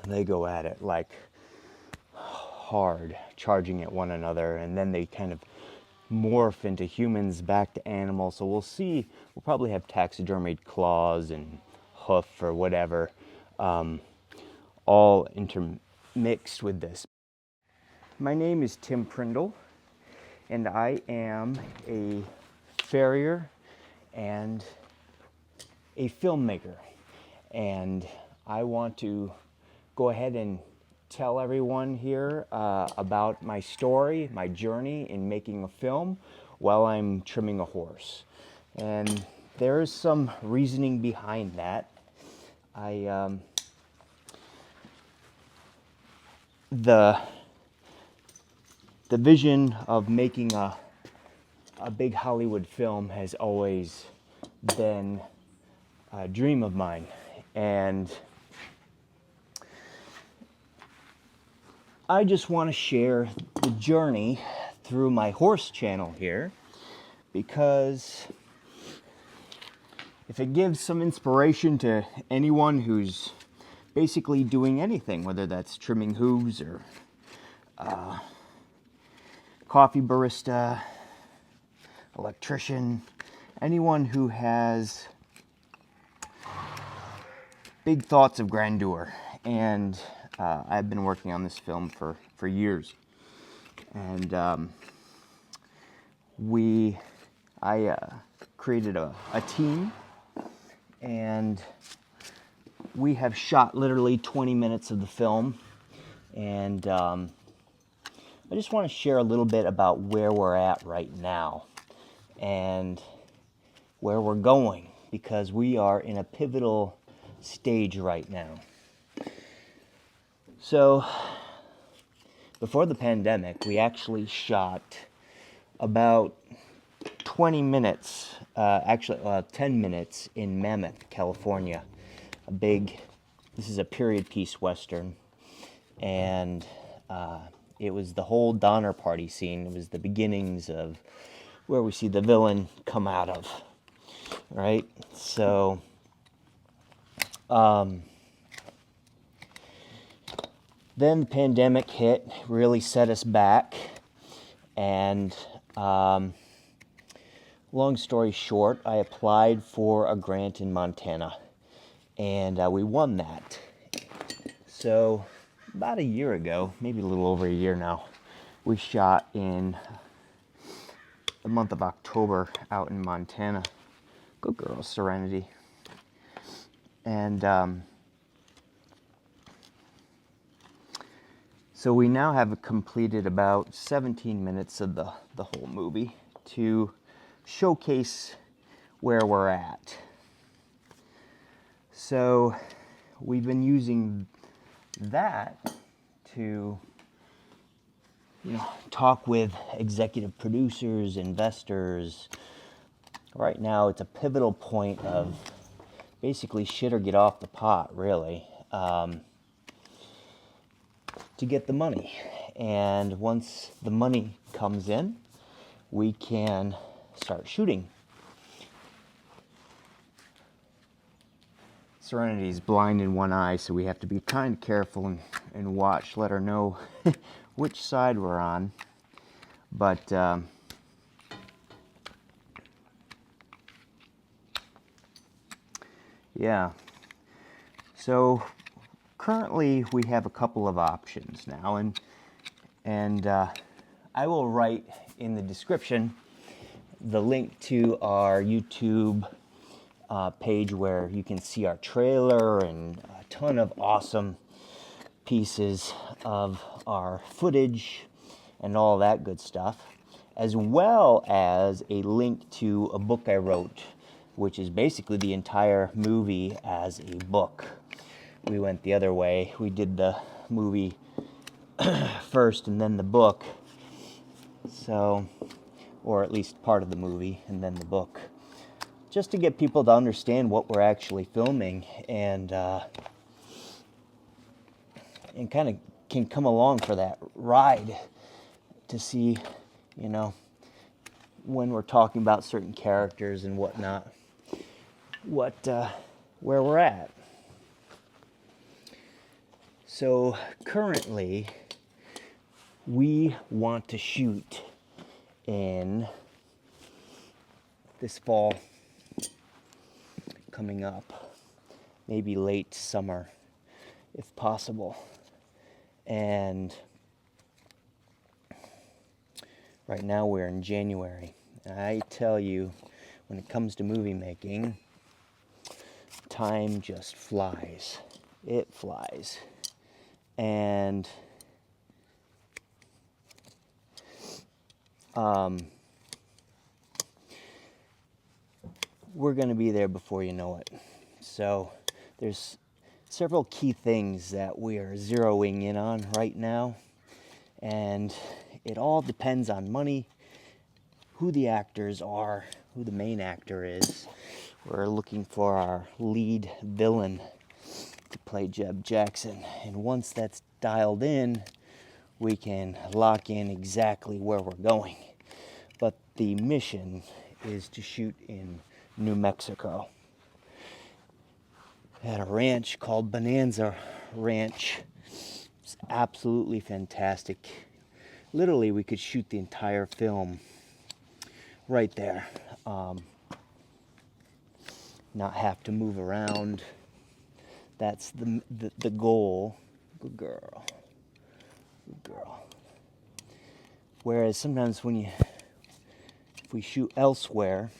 they go at it like hard, charging at one another, and then they kind of morph into humans back to animals. So we'll probably have taxidermied claws and hoof or whatever, all intermixed with this. My name is Tim Prindle, and I am a farrier and a filmmaker. And I want to go ahead and tell everyone here about my story, my journey in making a film while I'm trimming a horse. And there is some reasoning behind that. The vision of making a big Hollywood film has always been a dream of mine. And I just want to share the journey through my horse channel here, because if it gives some inspiration to anyone who's basically doing anything, whether that's trimming hooves or coffee barista, electrician, anyone who has big thoughts of grandeur. And I've been working on this film for years, and I created a team, and we have shot literally 20 minutes of the film, and I just want to share a little bit about where we're at right now and where we're going, because we are in a pivotal stage right now. So, before the pandemic, we actually shot about 20 minutes, 10 minutes in Mammoth, California. This is a period piece Western, and it was the whole Donner Party scene. It was the beginnings of where we see the villain come out of, right? So, then the pandemic hit, really set us back, and long story short, I applied for a grant in Montana, and we won that. So about a year ago, maybe a little over a year now, we shot in the month of October out in Montana. Good girl, Serenity. And so we now have completed about 17 minutes of the whole movie to showcase where we're at. So we've been using that to talk with executive producers, investors. Right now it's a pivotal point of basically shit or get off the pot, really, to get the money. And once the money comes in, we can start shooting. Serenity's blind in one eye, so we have to be kind of careful and watch, let her know which side we're on. But yeah, so currently we have a couple of options now, and I will write in the description the link to our YouTube page where you can see our trailer and a ton of awesome pieces of our footage and all that good stuff, as well as a link to a book I wrote, which is basically the entire movie as a book. We went the other way. We did the movie first and then the book. So, or at least part of the movie and then the book, just to get people to understand what we're actually filming, and kind of can come along for that ride to see, when we're talking about certain characters and whatnot, where we're at. So currently, we want to shoot in this fall coming up, maybe late summer if possible. And right now we're in January. And I tell you, when it comes to movie making, time just flies. It flies. And we're going to be there before you know it. So there's several key things that we are zeroing in on right now. And it all depends on money, who the actors are, who the main actor is. We're looking for our lead villain to play Jeb Jackson. And once that's dialed in, we can lock in exactly where we're going. But the mission is to shoot in New Mexico at a ranch called Bonanza Ranch. It's absolutely fantastic. Literally, we could shoot the entire film right there. Not have to move around. That's the goal. Good girl. Good girl. Whereas sometimes if we shoot elsewhere,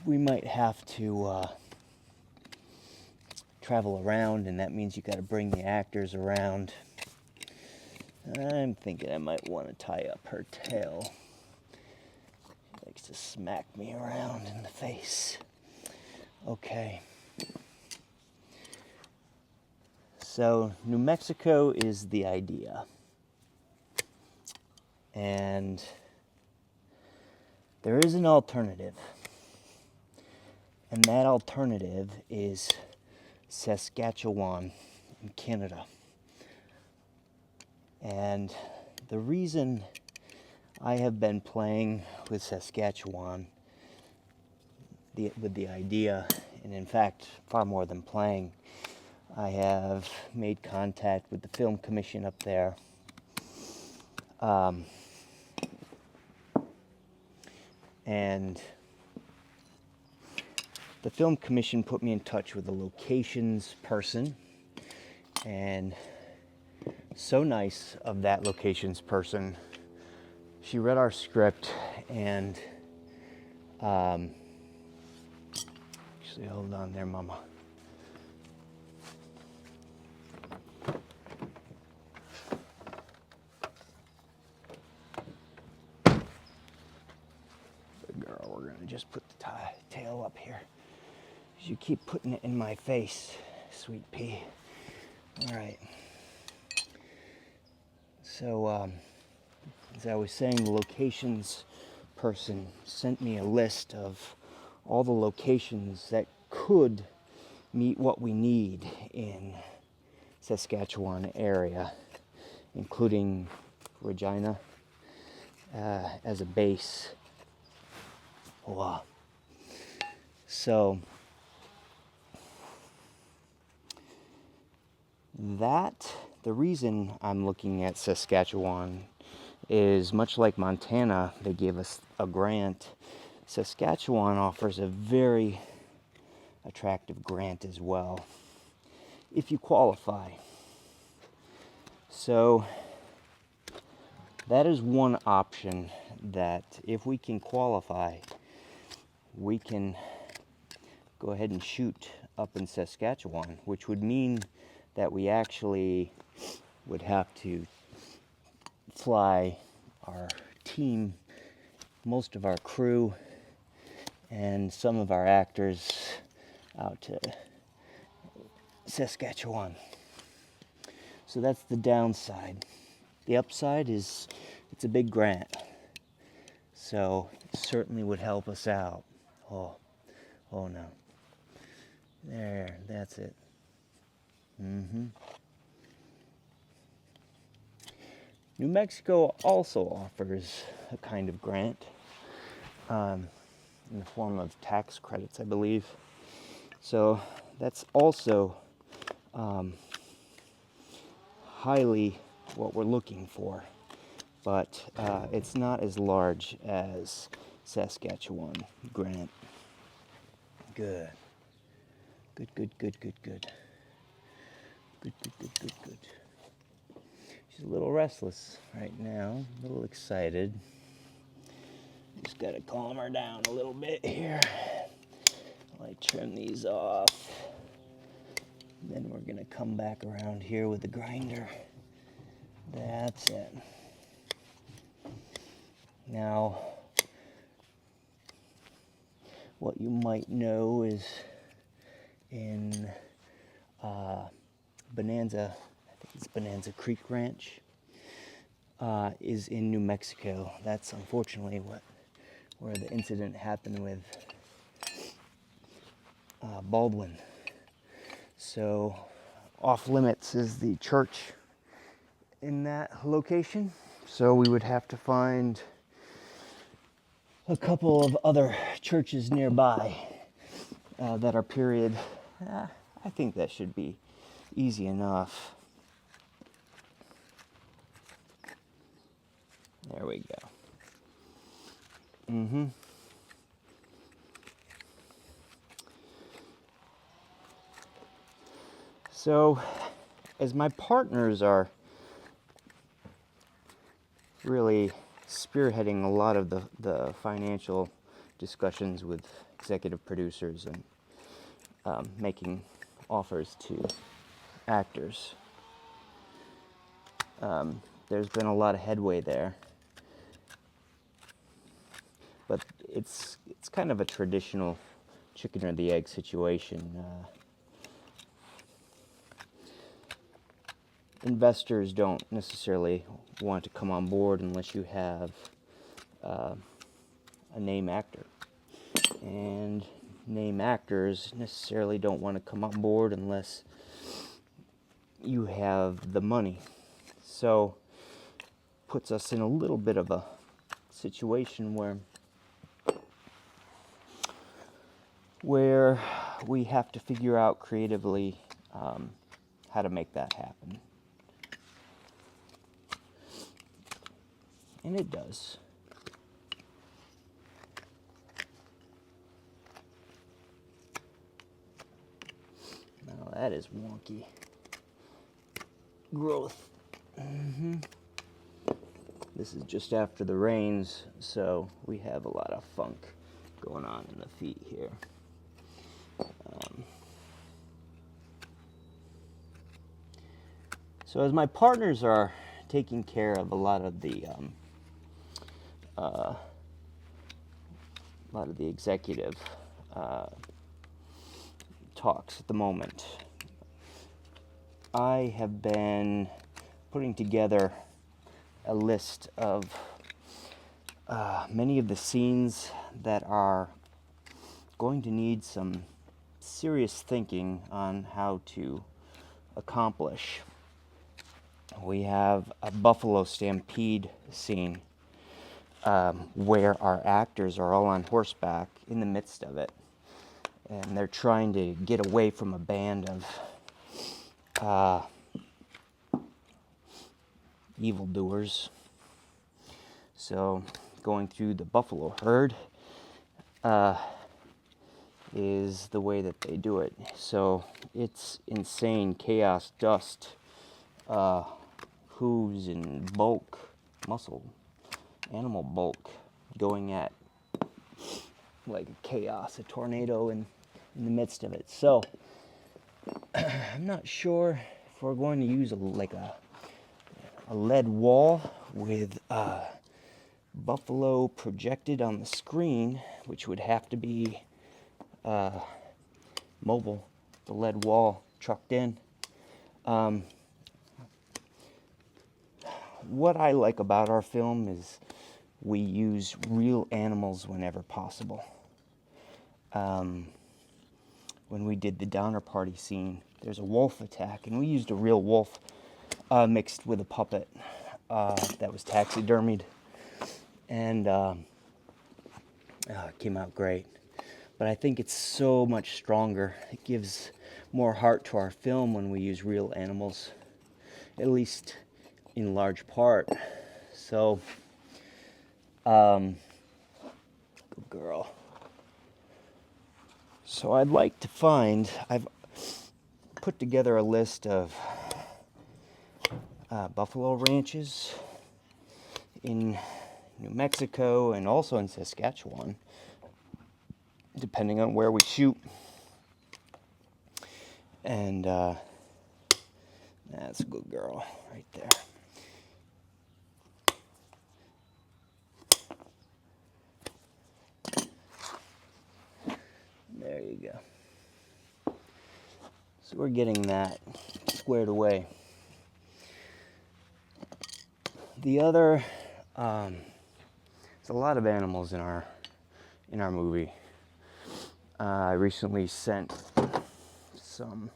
we might have to travel around, and that means you got to bring the actors around. I'm thinking I might want to tie up her tail. She likes to smack me around in the face. Okay. So New Mexico is the idea. And there is an alternative. And that alternative is Saskatchewan in Canada. And the reason I have been playing with Saskatchewan, with the idea, and in fact, far more than playing, I have made contact with the Film Commission up there. And the Film Commission put me in touch with a locations person, and so nice of that locations person. She read our script, and actually, hold on there, Mama. Good girl, we're gonna just put the tail up here. You keep putting it in my face, sweet pea. All right. So, as I was saying, the locations person sent me a list of all the locations that could meet what we need in Saskatchewan area, including Regina as a base. Wow. So the reason I'm looking at Saskatchewan is much like Montana, they gave us a grant. Saskatchewan offers a very attractive grant as well, if you qualify. So that is one option, that if we can qualify, we can go ahead and shoot up in Saskatchewan, which would mean that we actually would have to fly our team, most of our crew, and some of our actors out to Saskatchewan. So that's the downside. The upside is it's a big grant, so it certainly would help us out. Oh no. There, that's it. New Mexico also offers a kind of grant in the form of tax credits, I believe. So that's also highly what we're looking for, but it's not as large as Saskatchewan granite. Good. Good, good, good, good, good. Good, good, good, good, good. She's a little restless right now, a little excited. Just gotta calm her down a little bit here. I trim these off. Then we're gonna come back around here with the grinder. That's it. Now, what you might know is in Bonanza, I think it's Bonanza Creek Ranch, is in New Mexico. That's unfortunately where the incident happened with Baldwin. So off limits is the church in that location. So we would have to find a couple of other churches nearby that are period. I think that should be easy enough. There we go. So, as my partners are really spearheading a lot of the financial discussions with executive producers and making offers to actors, there's been a lot of headway there. But it's kind of a traditional chicken or the egg situation. Investors don't necessarily want to come on board unless you have a name actor. And name actors necessarily don't want to come on board unless you have the money. So puts us in a little bit of a situation where we have to figure out creatively how to make that happen. And it does. Now that is wonky growth. This is just after the rains, so we have a lot of funk going on in the feet here. So as my partners are taking care of a lot of the executive talks at the moment, I have been putting together a list of many of the scenes that are going to need some serious thinking on how to accomplish. We have a buffalo stampede scene where our actors are all on horseback in the midst of it, and they're trying to get away from a band of evildoers. So going through the buffalo herd is the way that they do it. So it's insane chaos, dust, hooves and bulk, muscle, animal bulk going at like a chaos, a tornado in the midst of it. So I'm not sure if we're going to use a lead wall with buffalo projected on the screen, which would have to be mobile, the lead wall trucked in. What I like about our film is we use real animals whenever possible. When we did the Donner Party scene, there's a wolf attack, and we used a real wolf mixed with a puppet that was taxidermied, and it came out great. But I think it's so much stronger. It gives more heart to our film when we use real animals, at least in large part. So, good girl. So I'd like to find, I've put together a list of buffalo ranches in New Mexico and also in Saskatchewan, depending on where we shoot. And that's a good girl right there. There you go. So we're getting that squared away. The other, there's a lot of animals in our movie. I recently sent some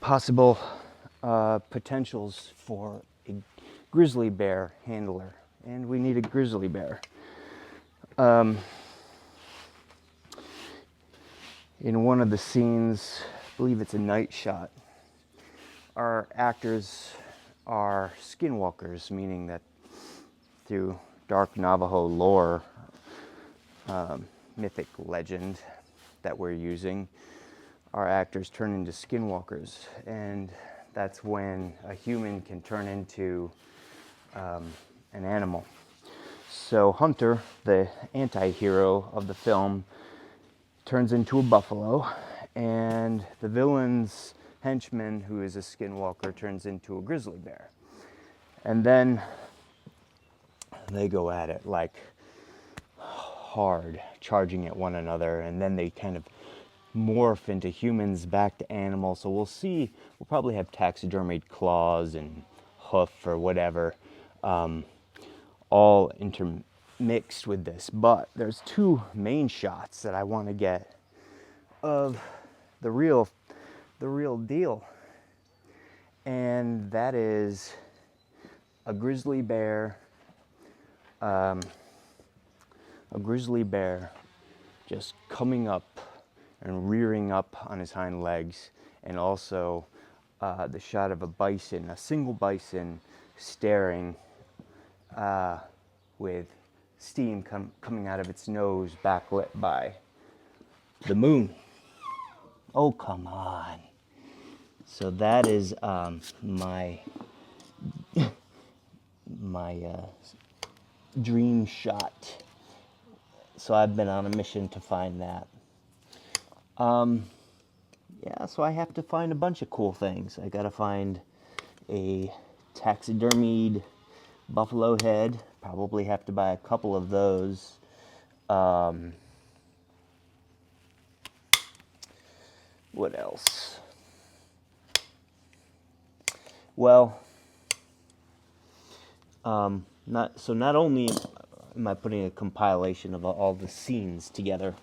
possible potentials for a grizzly bear handler, and we need a grizzly bear. In one of the scenes, I believe it's a night shot, our actors are skinwalkers, meaning that through dark Navajo lore, mythic legend that we're using, our actors turn into skinwalkers, and that's when a human can turn into an animal. So Hunter, the anti-hero of the film, turns into a buffalo, and the villain's henchman, who is a skinwalker, turns into a grizzly bear. And then they go at it like hard, charging at one another, and then they kind of morph into humans back to animals. So we'll probably have taxidermied claws and hoof or whatever, all intermixed with this. But there's two main shots that I want to get of the real deal, and that is a grizzly bear just coming up and rearing up on his hind legs, and also the shot of a single bison staring with steam coming out of its nose, backlit by the moon. Oh, come on. So that is my dream shot. So I've been on a mission to find that. Yeah, so I have to find a bunch of cool things. I gotta find a taxidermied buffalo head. Probably have to buy a couple of those. What else? Well, not only am I putting a compilation of all the scenes together,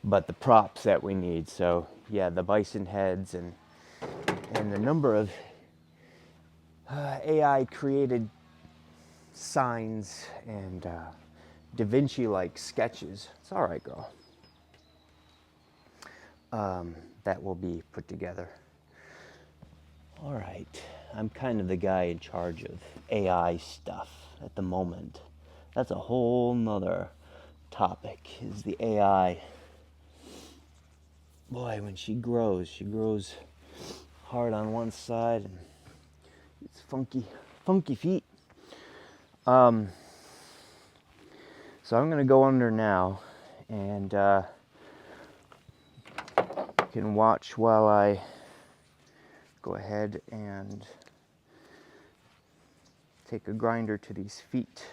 but the props that we need. So yeah, the bison heads and the number of AI created signs and Da Vinci-like sketches. It's all right, girl. That will be put together. All right, I'm kind of the guy in charge of AI stuff at the moment. That's a whole nother topic, is the AI. Boy, when she grows hard on one side and it's funky feet. So I'm gonna go under now, and you can watch while I go ahead and take a grinder to these feet.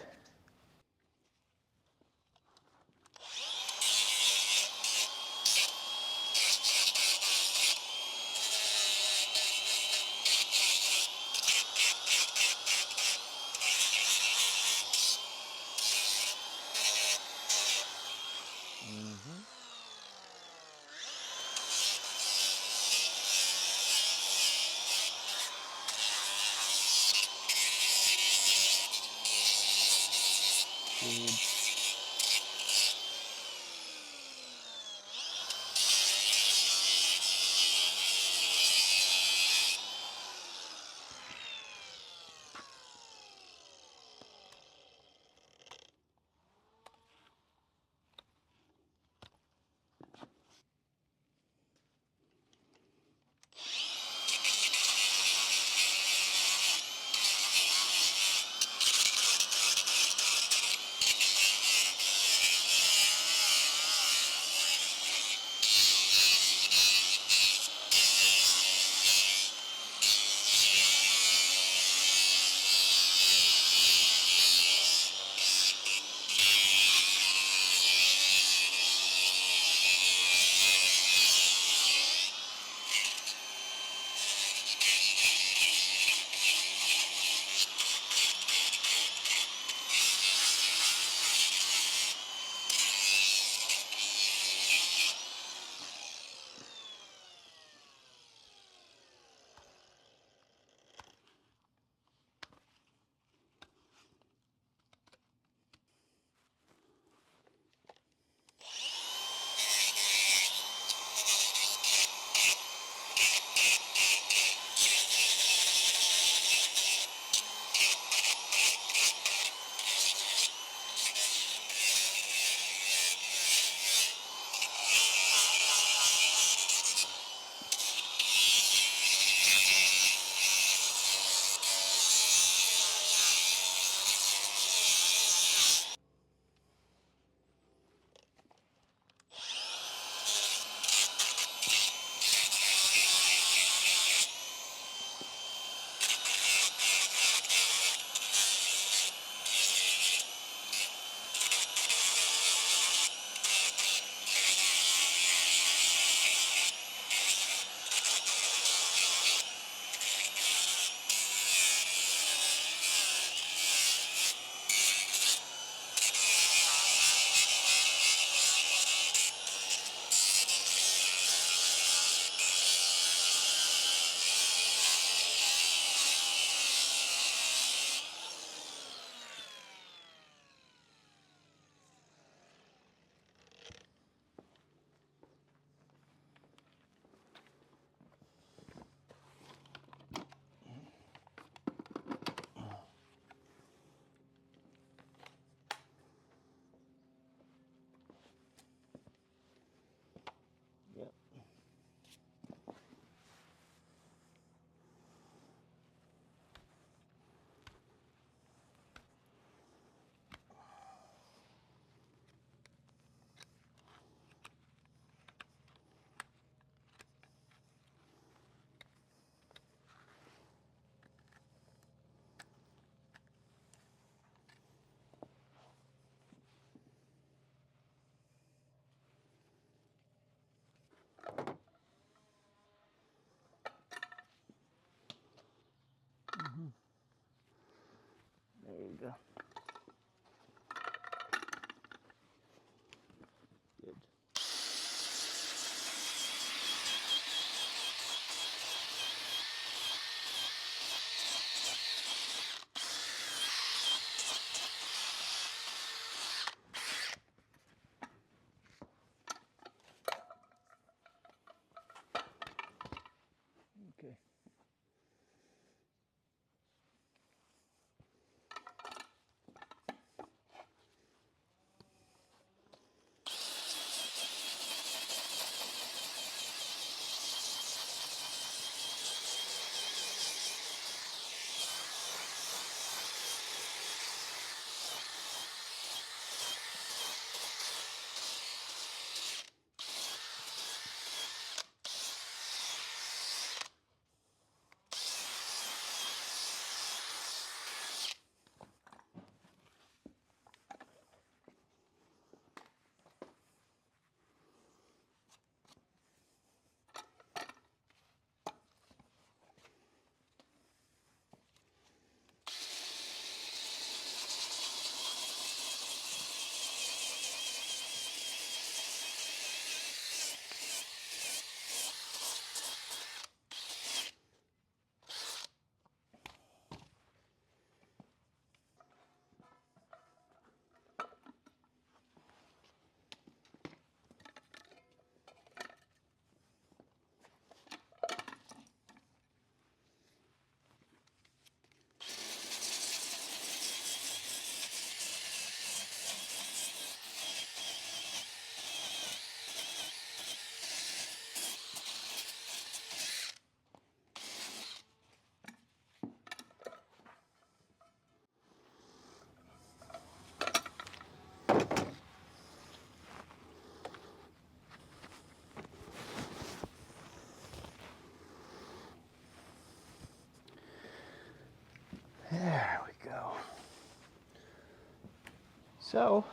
So,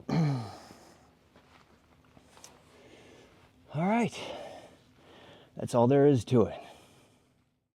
all right, that's all there is to it.